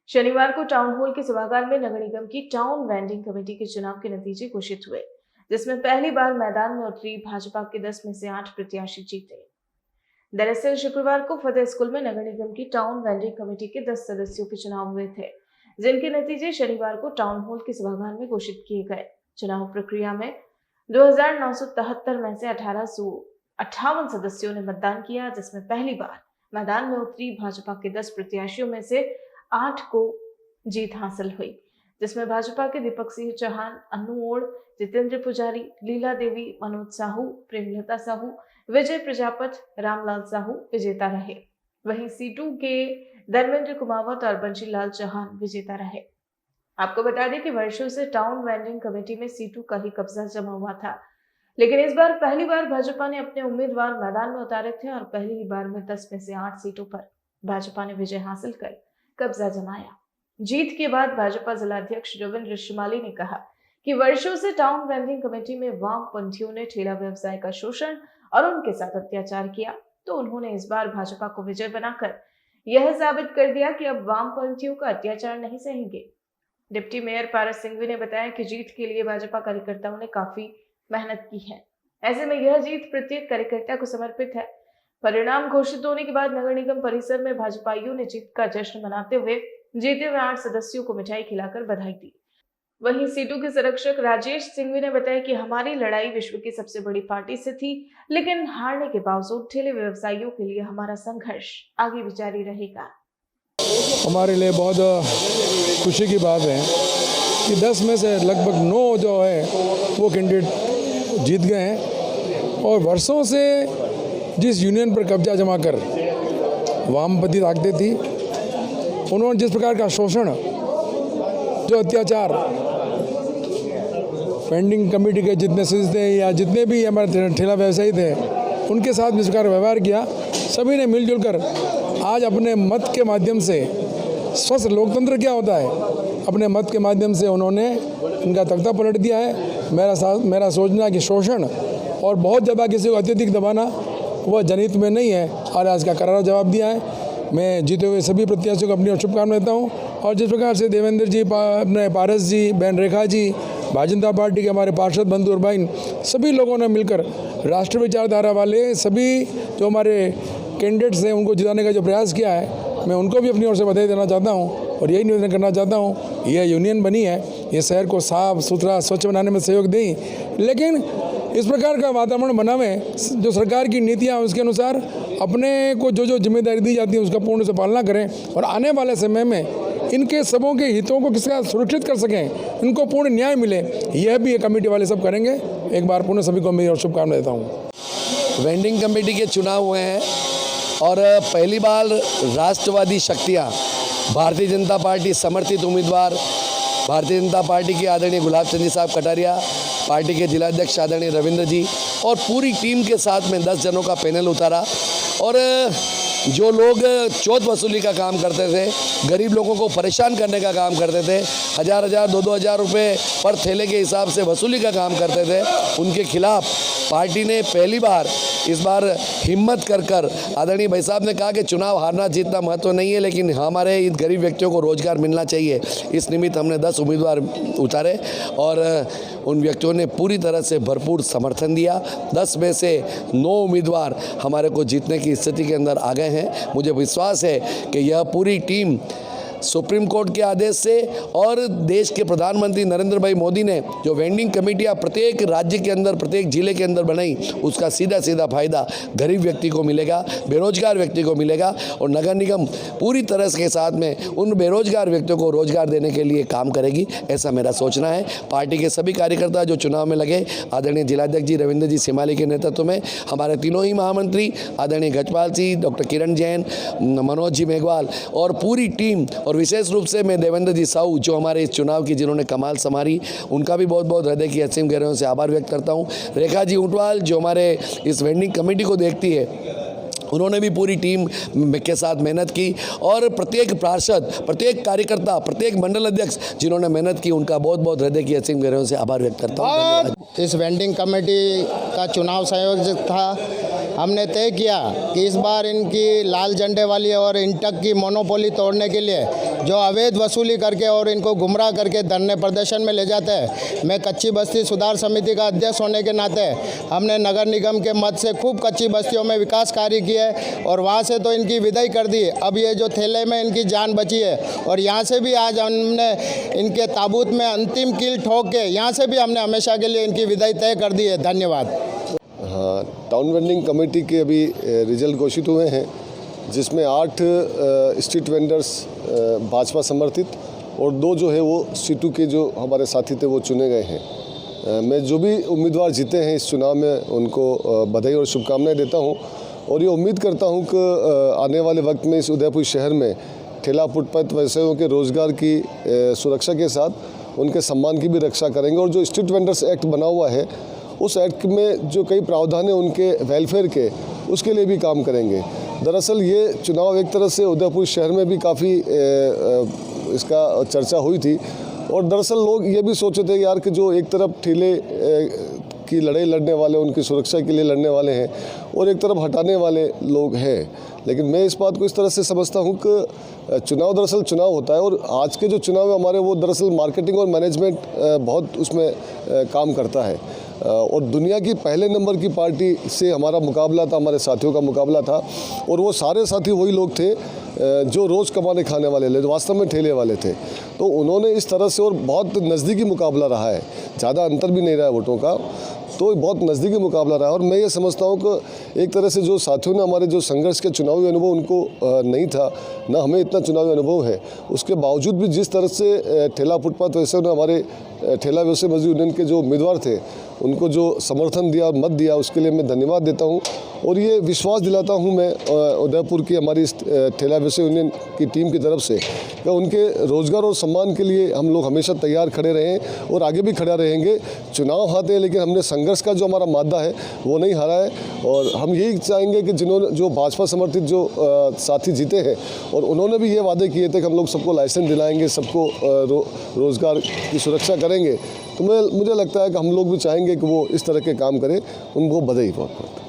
शनिवार को town hall के सभागार में नगर निगम की टाउन वेंडिंग कमेटी के चुनाव के नतीजे घोषित हुए, जिसमें पहली बार मैदान में उतरी भाजपा के 10 में से 8 प्रत्याशी जीते। दरअसल शुक्रवार को फतेह स्कूल में नगर निगम की टाउन वेंडिंग कमेटी के 10 सदस्यों के चुनाव हुए थे, जिनके नतीजे शनिवार को टाउन हॉल के सभागार में घोषित किए गए। चुनाव प्रक्रिया में 2973 में से 1858 सदस्यों ने मतदान किया, जिसमें पहली बार मैदान में उतरी भाजपा के 10 प्रत्याशियों में से 8 को जीत हासिल हुई, जिसमें भाजपा के दीपक सिंह चौहान, अन्नू ओड़, जितेंद्र पुजारी, लीला देवी, मनोज साहू, प्रेमलता साहू, विजय प्रजापत, रामलाल साहू विजेता रहे। वहीं सीटू के धर्मेंद्र कुमावत और बंशीलाल चौहान विजेता रहे। आपको बता दें कि वर्षों से टाउन वेंडिंग कमेटी में सीटू का ही कब्जा जमा हुआ था, लेकिन इस बार पहली बार भाजपा ने अपने उम्मीदवार मैदान में उतारे थे और पहली ही बार में 10 में से 8 सीटों पर भाजपा ने विजय हासिल कर कब्जा जमाया। जीत के बाद भाजपा जिलाध्यक्ष रविंद्र शिमाली ने कहा कि वर्षों से टाउन वेंडिंग कमेटी में वामपंथियों ने ठेला व्यवसाय का शोषण और उनके साथ अत्याचार किया, तो उन्होंने इस बार भाजपा को विजय बनाकर यह साबित कर दिया कि अब वामपंथियों का अत्याचार नहीं सहेंगे। डिप्टी मेयर पारस सिंघवी ने बताया कि जीत के लिए भाजपा कार्यकर्ताओं ने काफी मेहनत की है। ऐसे में यह जीत प्रत्येक कार्यकर्ता को समर्पित है। परिणाम घोषित होने के बाद नगर निगम परिसर में भाजपाइयों ने जीत का जश्न मनाते हुए जीते हुए 8 सदस्यों को मिठाई खिलाकर बधाई दी। वहीं सीटू के संरक्षक राजेश सिंघवी ने बताया कि हमारी लड़ाई विश्व की सबसे बड़ी पार्टी से थी, लेकिन हारने के बावजूद ठेले व्यवसायियों के लिए हमारा संघर्ष आगे भी जारी रहेगा। हमारे लिए बहुत खुशी की बात है कि 10 में से लगभग 9 जो है वो कैंडिडेट जीत गए हैं और वर्षों से जिस यूनियन पर कब्जा जमा कर वामपंथी ताकतें थी, उन्होंने जिस प्रकार का शोषण, जो अत्याचार वेंडिंग कमेटी के जितने सदस्य थे या जितने भी हमारे ठेला व्यवसायी थे, उनके साथ जिस प्रकार व्यवहार किया, सभी ने मिलजुल कर आज अपने मत के माध्यम से, स्वस्थ लोकतंत्र क्या होता है, अपने मत के माध्यम से उन्होंने इनका तख्ता पलट दिया है। मेरा सोचना कि शोषण और बहुत ज़्यादा किसी को अत्यधिक दबाना वह जनहित में नहीं है और आज का करारा जवाब दिया है। मैं जीते हुए सभी प्रत्याशियों को अपनी शुभकामनाएं देता हूँ और जिस प्रकार से देवेंद्र जी, अपने पारस जी, बहन रेखा जी, भारतीय जनता पार्टी के हमारे पार्षद बंधु और बहन, सभी लोगों ने मिलकर राष्ट्रीय विचारधारा वाले सभी जो हमारे कैंडिडेट्स हैं उनको जिताने का जो प्रयास किया है, मैं उनको भी अपनी ओर से बधाई देना चाहता हूँ और यही निवेदन करना चाहता हूँ। यह यूनियन बनी है, ये शहर को साफ सुथरा स्वच्छ बनाने में सहयोग दें, लेकिन इस प्रकार का वातावरण बनावें जो सरकार की नीतियाँ उसके अनुसार अपने को जो जिम्मेदारी दी जाती है उसका पूर्ण से पालना करें और आने वाले समय में इनके सबों के हितों को किसका सुरक्षित कर सकें, इनको पूर्ण न्याय मिले, यह भी ये कमेटी वाले सब करेंगे। एक बार पुनः सभी को मेरी शुभकामनाएं देता हूँ। वेंडिंग कमेटी के चुनाव हुए हैं और पहली बार राष्ट्रवादी शक्तियाँ, भारतीय जनता पार्टी समर्थित उम्मीदवार भारतीय जनता पार्टी के आदरणीय गुलाब चंद जी साहब कटारिया, पार्टी के जिलाध्यक्ष आदरणीय रविंद्र जी और पूरी टीम के साथ में 10 जनों का पैनल उतारा और जो लोग चौथ वसूली का काम करते थे, गरीब लोगों को परेशान करने का काम करते थे, 1000 2-2 रुपये पर थैले के हिसाब से वसूली का काम करते थे, उनके खिलाफ पार्टी ने पहली बार इस बार हिम्मत कर आदरणीय भाई साहब ने कहा कि चुनाव हारना जीतना महत्व नहीं है, लेकिन हमारे इन गरीब व्यक्तियों को रोजगार मिलना चाहिए। इस निमित्त हमने 10 उम्मीदवार उतारे और उन व्यक्तियों ने पूरी तरह से भरपूर समर्थन दिया। 10 में से 9 उम्मीदवार हमारे को जीतने की स्थिति के अंदर आ गए हैं। मुझे विश्वास है कि यह पूरी टीम सुप्रीम कोर्ट के आदेश से और देश के प्रधानमंत्री नरेंद्र भाई मोदी ने जो वेंडिंग कमेटियां प्रत्येक राज्य के अंदर, प्रत्येक जिले के अंदर बनाई, उसका सीधा फायदा गरीब व्यक्ति को मिलेगा, बेरोजगार व्यक्ति को मिलेगा और नगर निगम पूरी तरह के साथ में उन बेरोजगार व्यक्तियों को रोजगार देने के लिए काम करेगी, ऐसा मेरा सोचना है। पार्टी के सभी कार्यकर्ता जो चुनाव में लगे, आदरणीय जिलाध्यक्ष जी रविंद्र जी शिमाली के नेतृत्व में, हमारे तीनों ही महामंत्री आदरणीय गजपाल जी, डॉक्टर किरण जैन, मनोज जी मेघवाल और पूरी टीम और विशेष रूप से मैं देवेंद्र जी साहू जो हमारे इस चुनाव की जिन्होंने कमाल संभाली, उनका भी बहुत बहुत हृदय की असीम गहराइयों से आभार व्यक्त करता हूं। रेखा जी ऊंटवाल जो हमारे इस वेंडिंग कमेटी को देखती है, उन्होंने भी पूरी टीम के साथ मेहनत की और प्रत्येक पार्षद, प्रत्येक कार्यकर्ता, प्रत्येक मंडल अध्यक्ष जिन्होंने मेहनत की, उनका बहुत बहुत हृदय की असीम गहराइयों से आभार व्यक्त करता हूँ। इस वेंडिंग कमेटी का चुनाव संयोजक था। हमने तय किया कि इस बार इनकी लाल झंडे वाली और इंटक की मोनोपोली तोड़ने के लिए जो अवैध वसूली करके और इनको गुमराह करके धरने प्रदर्शन में ले जाते हैं। मैं कच्ची बस्ती सुधार समिति का अध्यक्ष होने के नाते हमने नगर निगम के मद से खूब कच्ची बस्तियों में विकास कार्य किए और वहाँ से तो इनकी विदाई कर दी। अब ये जो थैले में इनकी जान बची है और यहाँ से भी आज हमने इनके ताबूत में अंतिम कील ठोक के यहाँ से भी हमने हमेशा के लिए इनकी विदाई तय कर दी है। धन्यवाद। हाँ, टाउन वेंडिंग कमेटी के अभी रिजल्ट घोषित हुए हैं, जिसमें 8 स्ट्रीट वेंडर्स भाजपा समर्थित और 2 जो है वो सीटू के जो हमारे साथी थे वो चुने गए हैं। मैं जो भी उम्मीदवार जीते हैं इस चुनाव में उनको बधाई और शुभकामनाएं देता हूं और ये उम्मीद करता हूं कि आने वाले वक्त में इस उदयपुर शहर में ठेला फुटपाथ व्यवसायियों के रोज़गार की सुरक्षा के साथ उनके सम्मान की भी रक्षा करेंगे। और जो स्ट्रीट वेंडर्स एक्ट बना हुआ है उस एक्ट में जो कई प्रावधान है उनके वेलफेयर के, उसके लिए भी काम करेंगे। दरअसल ये चुनाव एक तरह से उदयपुर शहर में भी काफ़ी इसका चर्चा हुई थी और दरअसल लोग ये भी सोचे थे यार कि जो एक तरफ ठेले की लड़ाई लड़ने वाले, उनकी सुरक्षा के लिए लड़ने वाले हैं और एक तरफ हटाने वाले लोग हैं। लेकिन मैं इस बात को इस तरह से समझता हूँ कि चुनाव दरअसल चुनाव होता है और आज के जो चुनाव है हमारे वो दरअसल मार्केटिंग और मैनेजमेंट बहुत उसमें काम करता है और दुनिया की पहले नंबर की पार्टी से हमारा मुकाबला था, हमारे साथियों का मुकाबला था और वो सारे साथी वही लोग थे जो रोज़ कमाने खाने वाले ले वास्तव में ठेले वाले थे। तो उन्होंने इस तरह से और बहुत नज़दीकी मुकाबला रहा है, ज़्यादा अंतर भी नहीं रहा है वोटों का, तो बहुत नज़दीकी मुकाबला रहा है। और मैं ये समझता हूँ कि एक तरह से जो साथियों ने हमारे जो संघर्ष के चुनावी अनुभव उनको नहीं था, ना हमें इतना चुनावी अनुभव है, उसके बावजूद भी जिस तरह से ठेला फुटपाथ वैसे उन्होंने हमारे ठेला व्यवसाय मजदूर यूनियन के जो उम्मीदवार थे उनको जो समर्थन दिया और मत दिया उसके लिए मैं धन्यवाद देता हूँ और ये विश्वास दिलाता हूँ मैं उदयपुर की हमारी इस ठेला व्यवसाय यूनियन की टीम की तरफ से कि उनके रोज़गार और सम्मान के लिए हम लोग हमेशा तैयार खड़े रहें और आगे भी खड़ा रहेंगे। चुनाव हारते हैं लेकिन हमने संघर्ष का जो हमारा मादा है वो नहीं हारा है और हम यही चाहेंगे कि जिन्होंने जो भाजपा समर्थित जो साथी जीते हैं और उन्होंने भी ये वादे किए थे कि हम लोग सबको लाइसेंस दिलाएंगे, सबको रोज़गार की सुरक्षा करेंगे, तो मुझे लगता है कि हम लोग भी चाहेंगे कि वो इस तरह के काम करें। उनको बधाई बहुत बहुत।